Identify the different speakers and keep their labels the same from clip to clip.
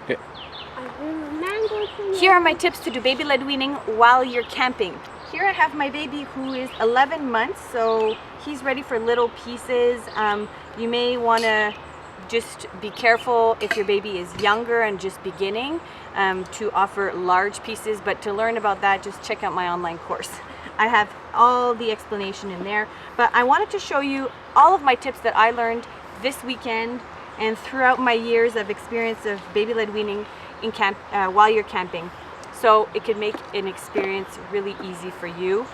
Speaker 1: Okay.
Speaker 2: Here are my tips to do baby-led weaning while you're camping. Here I have my baby who is 11 months, so he's ready for little pieces. You may want to just be careful if your baby is younger and just beginning to offer large pieces, but to learn about that, just check out my online course. I have all the explanation in there, but I wanted to show you all of my tips that I learned this weekend and throughout my years of experience of baby-led weaning in camp while you're camping, so it could make an experience really easy for you.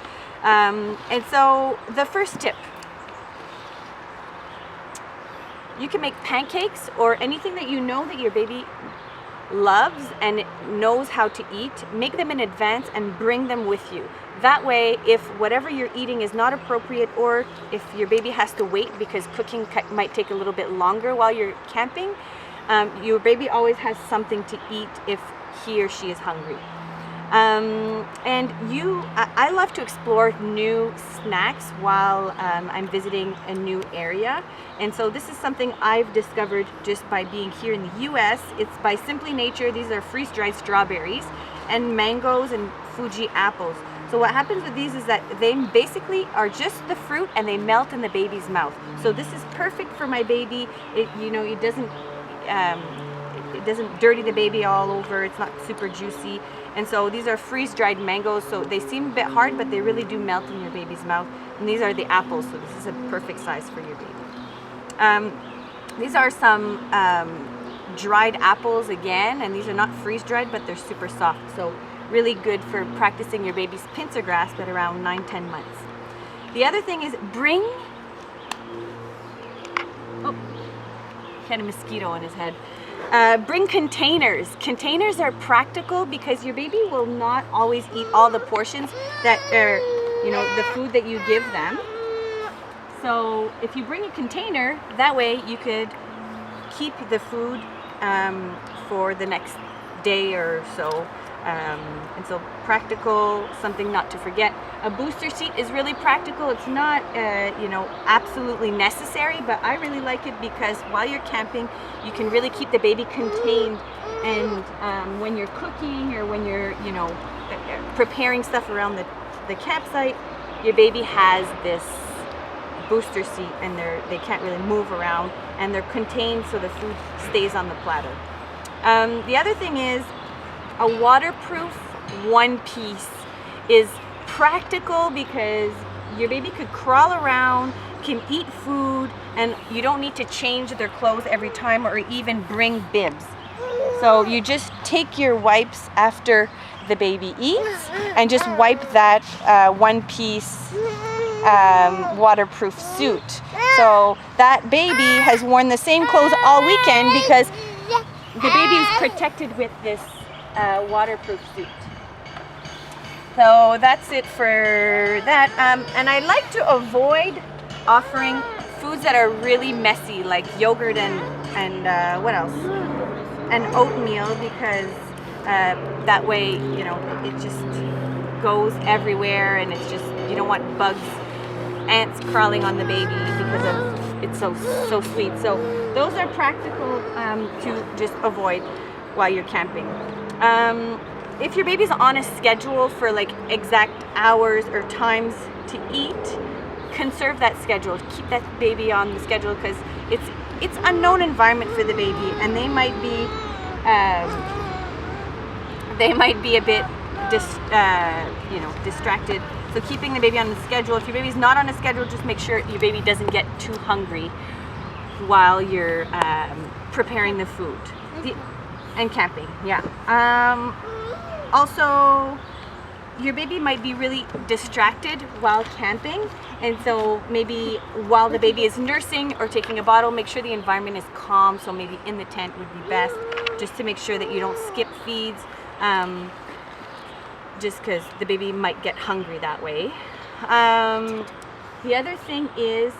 Speaker 2: And so the first tip, you can make pancakes or anything that you know that your baby loves and knows how to eat. Make them in advance and bring them with you. That way, if whatever you're eating is not appropriate, or if your baby has to wait because cooking might take a little bit longer while you're camping, your baby always has something to eat if he or she is hungry. I love to explore new snacks while I'm visiting a new area. And so this is something I've discovered just by being here in the US. It's by Simply Nature. These are freeze-dried strawberries and mangoes and Fuji apples. So what happens with these is that they basically are just the fruit and they melt in the baby's mouth. So this is perfect for my baby. It doesn't dirty the baby all over. It's not super juicy. And so these are freeze-dried mangoes, so they seem a bit hard, but they really do melt in your baby's mouth. And these are the apples, so this is a perfect size for your baby. These are some dried apples again, and these are not freeze-dried, but they're super soft. So really good for practicing your baby's pincer grasp at around 9-10 months. The other thing is had a mosquito on his head. Bring containers. Containers are practical because your baby will not always eat all the portions that are, the food that you give them. So if you bring a container, that way you could keep the food for the next day or so. And so practical, something not to forget. A booster seat is really practical. It's not, absolutely necessary, but I really like it because while you're camping, you can really keep the baby contained. And when you're cooking or when you're, preparing stuff around the campsite, your baby has this booster seat and they can't really move around and they're contained so the food stays on the platter. The other thing is, a waterproof one piece is practical because your baby could crawl around, can eat food, and you don't need to change their clothes every time or even bring bibs. So you just take your wipes after the baby eats and just wipe that one piece waterproof suit. So that baby has worn the same clothes all weekend because the baby is protected with this waterproof suit. So that's it for that. And I like to avoid offering foods that are really messy, like yogurt and what else? And oatmeal, because that way, it just goes everywhere, and it's just, you don't want bugs, ants crawling on the baby because of it's so sweet. So those are practical to just avoid while you're camping. If your baby's on a schedule for like exact hours or times to eat, conserve that schedule. Keep that baby on the schedule because it's unknown environment for the baby, and they might be a bit distracted. So keeping the baby on the schedule. If your baby's not on a schedule, just make sure your baby doesn't get too hungry while you're preparing the food. And camping, yeah. Also, your baby might be really distracted while camping, and so maybe while the baby is nursing or taking a bottle, make sure the environment is calm. So maybe in the tent would be best, just to make sure that you don't skip feeds, just because the baby might get hungry that way. The other thing is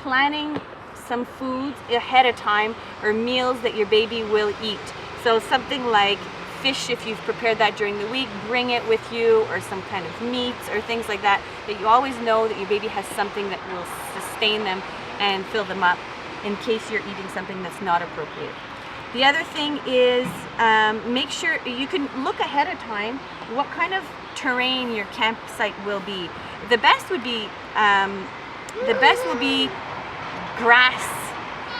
Speaker 2: planning some foods ahead of time, or meals that your baby will eat. So something like fish, if you've prepared that during the week, bring it with you, or some kind of meats or things like that, that you always know that your baby has something that will sustain them and fill them up in case you're eating something that's not appropriate. The other thing is make sure you can look ahead of time what kind of terrain your campsite will be. The best would be grass,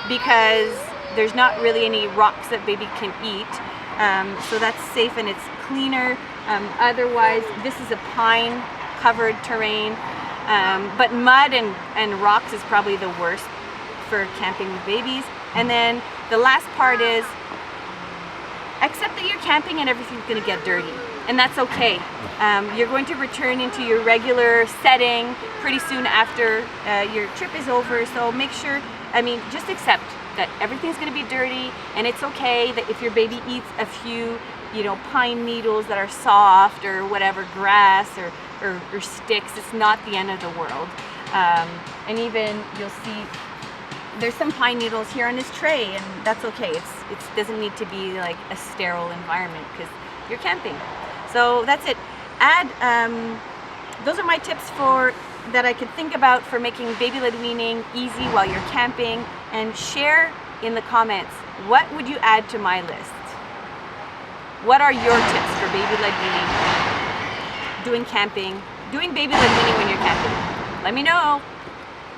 Speaker 2: because there's not really any rocks that baby can eat, so that's safe and it's cleaner. Otherwise, this is a pine covered terrain, but mud and rocks is probably the worst for camping with babies. And then the last part is accept that you're camping and everything's going to get dirty, and that's okay. You're going to return into your regular setting pretty soon after your trip is over, so make sure, just accept that everything's going to be dirty, and it's okay that if your baby eats a few pine needles that are soft or whatever, grass or sticks, it's not the end of the world. And even you'll see there's some pine needles here on this tray, and that's okay. It doesn't need to be like a sterile environment because you're camping. So that's it. Those are my tips that I could think about for making baby-led weaning easy while you're camping. And share in the comments, what would you add to my list? What are your tips for baby-led weaning, doing baby-led weaning when you're camping? Let me know.